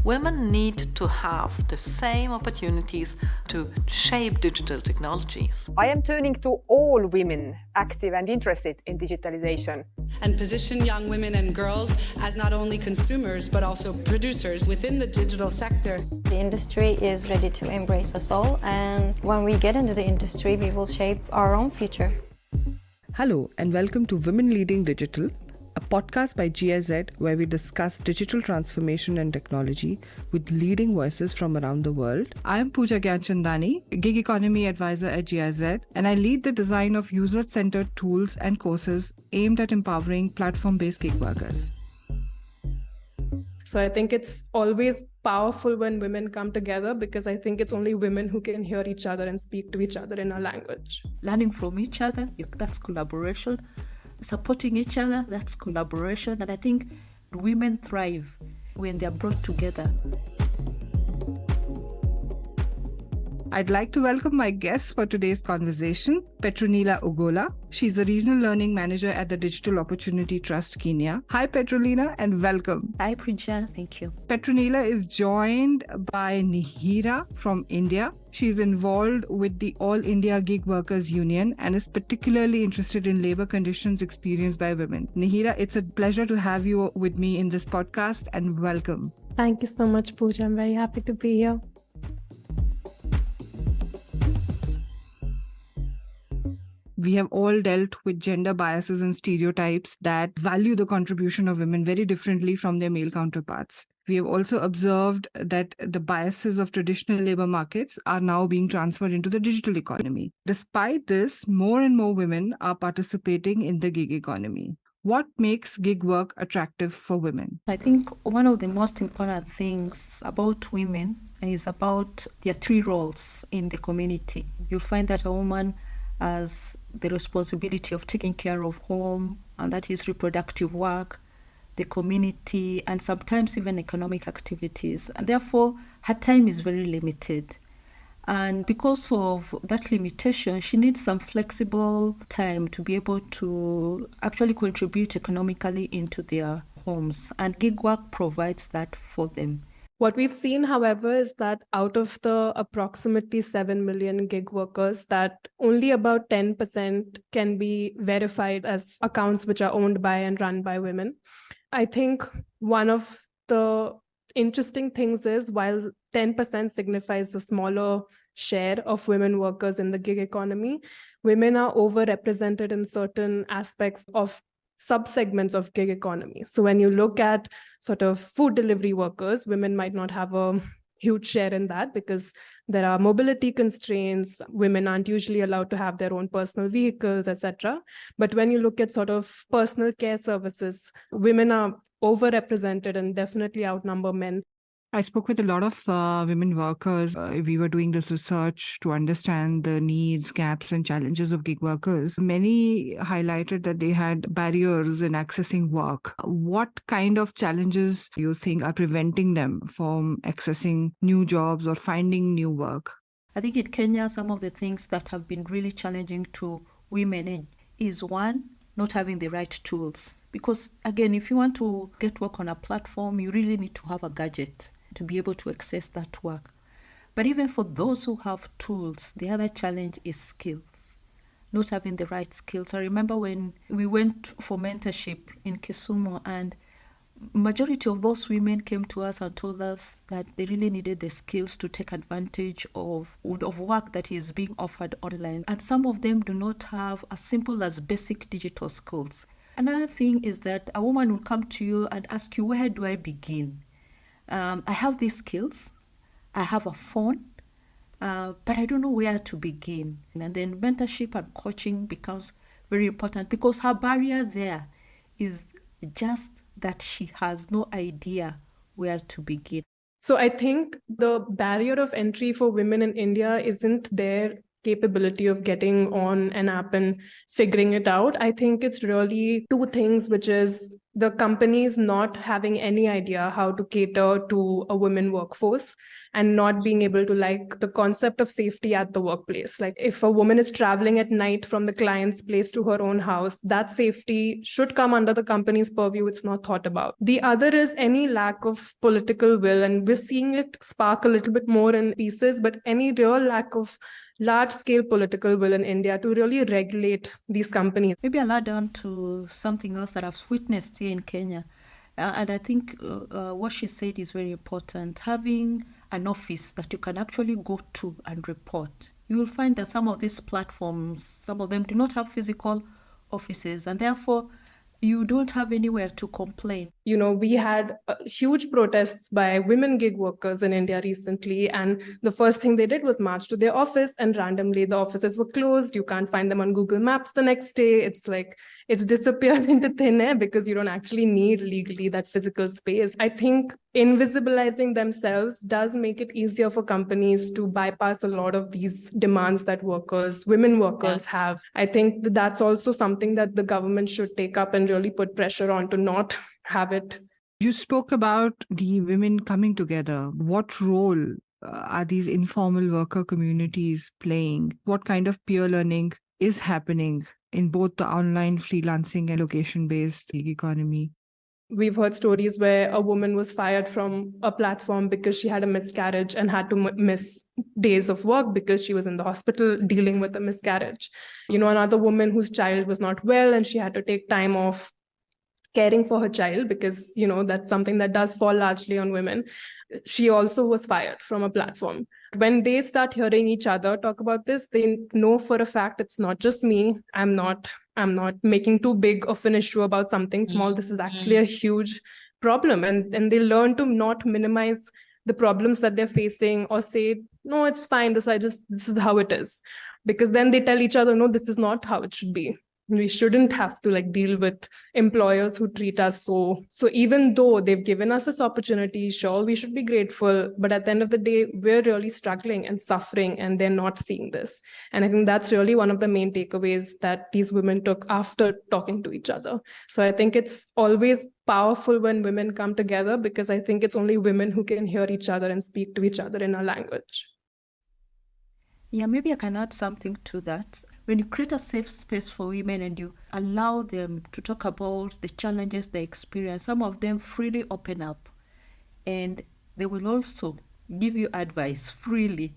women need to have the same opportunities to shape digital technologies. I am turning to all women active and interested in digitalization. And position young women and girls as not only consumers but also producers within the digital sector. The industry is ready to embrace us all, and when we get into the industry, we will shape our own future. Hello and welcome to Women Leading Digital, a podcast by GIZ where we discuss digital transformation and technology with leading voices from around the world. I am Pooja Gyanchandani, Gig Economy Advisor at GIZ, and I lead the design of user-centered tools and courses aimed at empowering platform-based gig workers. So I think it's always powerful when women come together, because I think it's only women who can hear each other and speak to each other in our language. Learning from each other, that's collaboration. Supporting each other, that's collaboration. And I think women thrive when they're brought together. I'd like to welcome my guest for today's conversation, Petronila Ogola. She's a Regional Learning Manager at the Digital Opportunity Trust Kenya. Hi, Petronila, and welcome. Hi, Pooja. Thank you. Petronila is joined by Nihira from India. She's involved with the All India Gig Workers Union and is particularly interested in labor conditions experienced by women. Nihira, it's a pleasure to have you with me in this podcast, and welcome. Thank you so much, Pooja. I'm very happy to be here. We have all dealt with gender biases and stereotypes that value the contribution of women very differently from their male counterparts. We have also observed that the biases of traditional labor markets are now being transferred into the digital economy. Despite this, more and more women are participating in the gig economy. What makes gig work attractive for women? I think one of the most important things about women is about their three roles in the community. You'll find that a woman has the responsibility of taking care of home, and that is reproductive work, the community, and sometimes even economic activities. And therefore, her time is very limited. And because of that limitation, she needs some flexible time to be able to actually contribute economically into their homes. And gig work provides that for them. What we've seen, however, is that out of the approximately 7 million gig workers, that only about 10% can be verified as accounts which are owned by and run by women. I think one of the interesting things is, while 10% signifies a smaller share of women workers in the gig economy, women are overrepresented in certain aspects of subsegments of gig economy. So when you look at sort of food delivery workers, women might not have a huge share in that because there are mobility constraints. Women aren't usually allowed to have their own personal vehicles, etc. But when you look at sort of personal care services, women are overrepresented and definitely outnumber men. I spoke with a lot of women workers. We were doing this research to understand the needs, gaps, and challenges of gig workers. Many highlighted that they had barriers in accessing work. What kind of challenges do you think are preventing them from accessing new jobs or finding new work? I think in Kenya, some of the things that have been really challenging to women is one, not having the right tools. Because again, if you want to get work on a platform, you really need to have a gadget to be able to access that work. But even for those who have tools, the other challenge is skills, not having the right skills. I remember when we went for mentorship in Kisumu, and majority of those women came to us and told us that they really needed the skills to take advantage of work that is being offered online. And some of them do not have as simple as basic digital skills. Another thing is that a woman will come to you and ask you, where do I begin? I have these skills, I have a phone, but I don't know where to begin. And then mentorship and coaching becomes very important, because her barrier there is just that she has no idea where to begin. So I think the barrier of entry for women in India isn't their capability of getting on an app and figuring it out. I think it's really two things, which is the companies not having any idea how to cater to a women workforce, and not being able to like the concept of safety at the workplace. Like if a woman is traveling at night from the client's place to her own house, that safety should come under the company's purview. It's not thought about. The other is any lack of political will, and we're seeing it spark a little bit more in pieces, but any real lack of large-scale political will in India to really regulate these companies. Maybe I'll add on to something else that I've witnessed here in Kenya. And I think what she said is very important. Having an office that you can actually go to and report. You will find that some of these platforms, some of them do not have physical offices, and therefore you don't have anywhere to complain. You know, we had huge protests by women gig workers in India recently, and the first thing they did was march to their office, and randomly the offices were closed. You can't find them on Google Maps the next day. It's like it's disappeared into thin air because you don't actually need legally that physical space. I think invisibilizing themselves does make it easier for companies to bypass a lot of these demands that women workers have. I think that's also something that the government should take up and really put pressure on to not have it. You spoke about the women coming together. What role are these informal worker communities playing? What kind of peer learning is happening in both the online freelancing and location-based gig economy? We've heard stories where a woman was fired from a platform because she had a miscarriage and had to miss days of work because she was in the hospital dealing with a miscarriage. You know, another woman whose child was not well and she had to take time off caring for her child because, you know, that's something that does fall largely on women. She also was fired from a platform. When they start hearing each other talk about this, they know for a fact it's not just me. I'm not making too big of an issue about something small. This is actually a huge problem. And they learn to not minimize the problems that they're facing or say, no, it's fine. This is how it is. Because then they tell each other, no, this is not how it should be. We shouldn't have to like deal with employers who treat us so even though they've given us this opportunity, sure, we should be grateful. But at the end of the day, we're really struggling and suffering and they're not seeing this. And I think that's really one of the main takeaways that these women took after talking to each other. So I think it's always powerful when women come together because I think it's only women who can hear each other and speak to each other in our language. Yeah, maybe I can add something to that. When you create a safe space for women and you allow them to talk about the challenges they experience, some of them freely open up and they will also give you advice freely.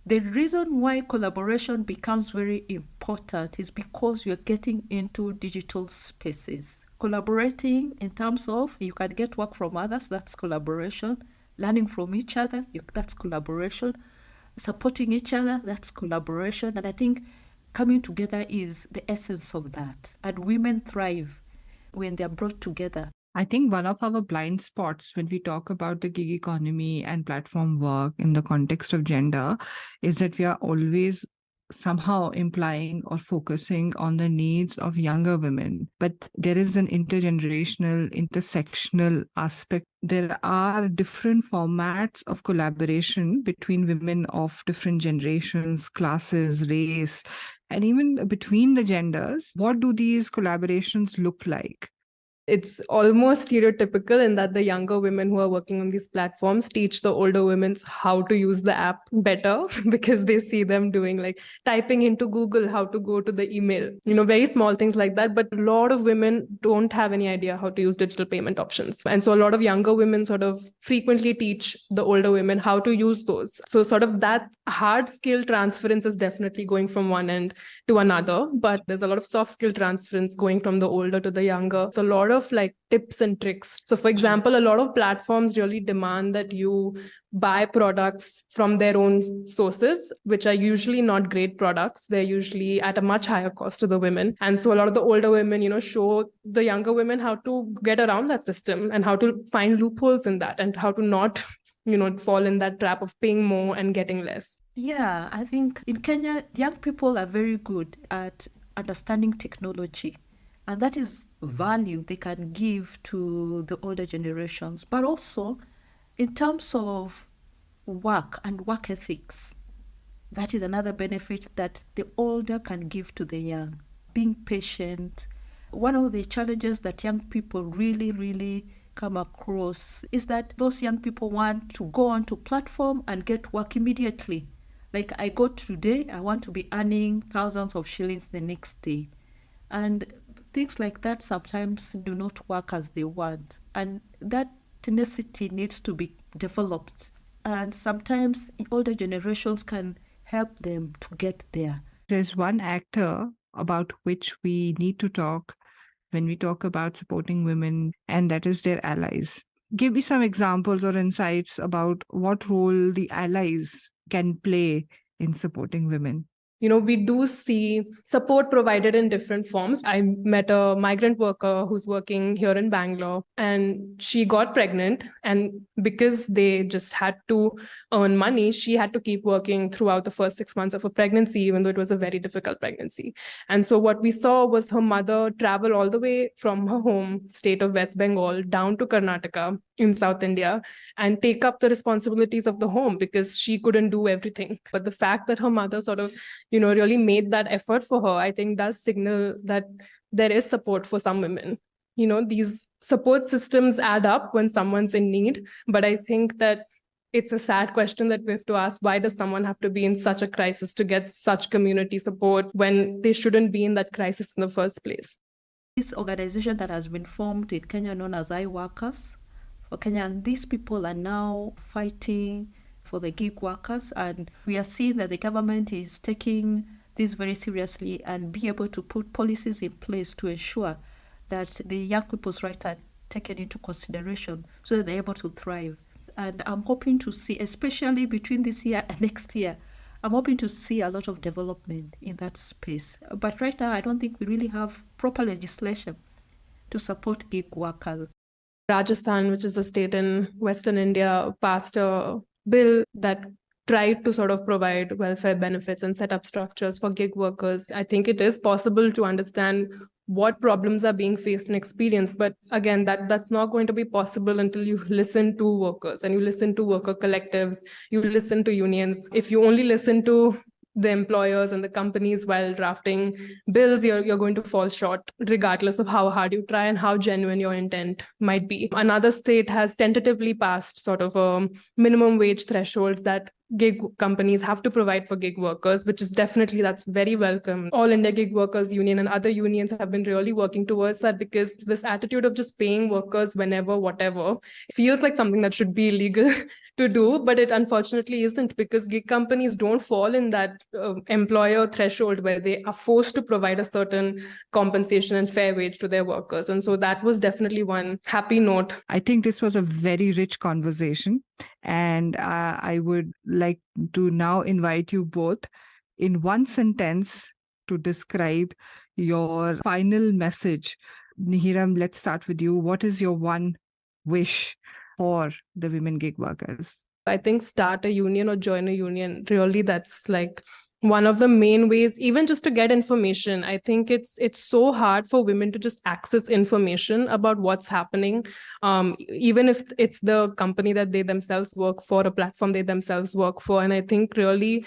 The reason why collaboration becomes very important is because you're getting into digital spaces. Collaborating in terms of you can get work from others, that's collaboration. Learning from each other, that's collaboration. Supporting each other, that's collaboration. And I think coming together is the essence of that. And women thrive when they're brought together. I think one of our blind spots when we talk about the gig economy and platform work in the context of gender is that we are always somehow implying or focusing on the needs of younger women. But there is an intergenerational, intersectional aspect. There are different formats of collaboration between women of different generations, classes, race, and even between the genders. What do these collaborations look like? It's almost stereotypical in that the younger women who are working on these platforms teach the older women how to use the app better because they see them doing like typing into Google how to go to the email, you know, very small things like that. But a lot of women don't have any idea how to use digital payment options. And so a lot of younger women sort of frequently teach the older women how to use those. So sort of that hard skill transference is definitely going from one end to another, but there's a lot of soft skill transference going from the older to the younger. So a lot of like tips and tricks. So for example, a lot of platforms really demand that you buy products from their own sources, which are usually not great products. They're usually at a much higher cost to the women. And so a lot of the older women, you know, show the younger women how to get around that system and how to find loopholes in that and how to not, you know, fall in that trap of paying more and getting less. Yeah, I think in Kenya, young people are very good at understanding technology. And that is value they can give to the older generations. But also, in terms of work and work ethics, that is another benefit that the older can give to the young. Being patient. One of the challenges that young people really come across is that those young people want to go onto platform and get work immediately. Like, I go today, I want to be earning thousands of shillings the next day. And things like that sometimes do not work as they want. And that tenacity needs to be developed. And sometimes older generations can help them to get there. There's one actor about which we need to talk when we talk about supporting women, and that is their allies. Give me some examples or insights about what role the allies can play in supporting women. We do see support provided in different forms. I met a migrant worker who's working here in Bangalore, and she got pregnant. And because they just had to earn money, she had to keep working throughout the first 6 months of her pregnancy, even though it was a very difficult pregnancy. And so what we saw was her mother travel all the way from her home state of West Bengal down to Karnataka in South India and take up the responsibilities of the home because she couldn't do everything. But the fact that her mother sort of really made that effort for her, I think does signal that there is support for some women. These support systems add up when someone's in need, but I think that it's a sad question that we have to ask, why does someone have to be in such a crisis to get such community support when they shouldn't be in that crisis in the first place? This organization that has been formed in Kenya known as iWorkers for Kenya, and these people are now fighting for the gig workers, and we are seeing that the government is taking this very seriously and be able to put policies in place to ensure that the young people's rights are taken into consideration so that they're able to thrive. And I'm hoping to see, especially between this year and next year, I'm hoping to see a lot of development in that space. But right now, I don't think we really have proper legislation to support gig workers. Rajasthan, which is a state in Western India, passed a bill that tried to sort of provide welfare benefits and set up structures for gig workers. I think it is possible to understand what problems are being faced and experienced. But again, that's not going to be possible until you listen to workers and you listen to worker collectives, you listen to unions. If you only listen to the employers and the companies while drafting bills, you're going to fall short, regardless of how hard you try and how genuine your intent might be. Another state has tentatively passed sort of a minimum wage threshold that gig companies have to provide for gig workers, which is that's very welcome. All India Gig Workers Union and other unions have been really working towards that, because this attitude of just paying workers whenever, whatever, feels like something that should be illegal to do, but it unfortunately isn't, because gig companies don't fall in that employer threshold where they are forced to provide a certain compensation and fair wage to their workers. And so that was definitely one happy note. I think this was a very rich conversation, and I would like to now invite you both in one sentence to describe your final message. Nihiram, let's start with you. What is your one wish for the women gig workers? I think start a union or join a union. Really, that's like one of the main ways, even just to get information. I think it's so hard for women to just access information about what's happening, even if it's the company that they themselves work for, a platform they themselves work for. And I think really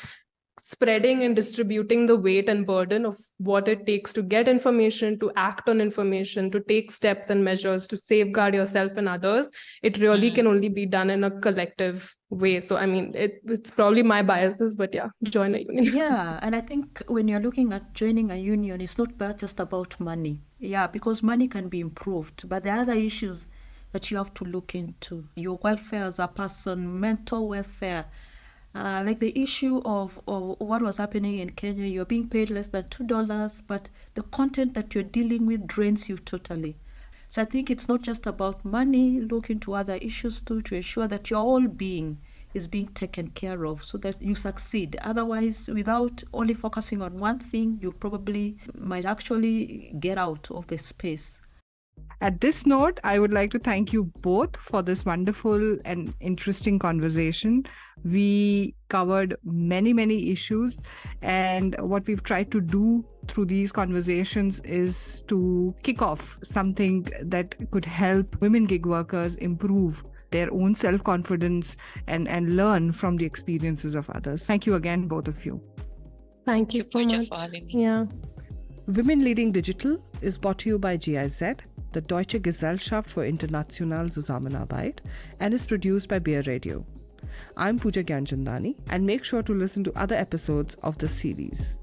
spreading and distributing the weight and burden of what it takes to get information, to act on information, to take steps and measures to safeguard yourself and others, it really can only be done in a collective way. So, I mean, it's probably my biases, but yeah, join a union. Yeah, and I think when you're looking at joining a union, it's not just about money. Yeah, because money can be improved, but there are other issues that you have to look into. Your welfare as a person, mental welfare, like the issue of what was happening in Kenya. You're being paid less than $2, but the content that you're dealing with drains you totally. So I think it's not just about money. Look into other issues too, to ensure that your whole being is being taken care of so that you succeed. Otherwise, without only focusing on one thing, you probably might actually get out of the space. At this note, I would like to thank you both for this wonderful and interesting conversation. We covered many, many issues, and what we've tried to do through these conversations is to kick off something that could help women gig workers improve their own self-confidence and learn from the experiences of others. Thank you again, both of you. Thank you so much. For having me. Yeah. Women Leading Digital is brought to you by GIZ. the Deutsche Gesellschaft für internationale Zusammenarbeit, and is produced by Bear Radio. I'm Pooja Gyanchandani, and make sure to listen to other episodes of this series.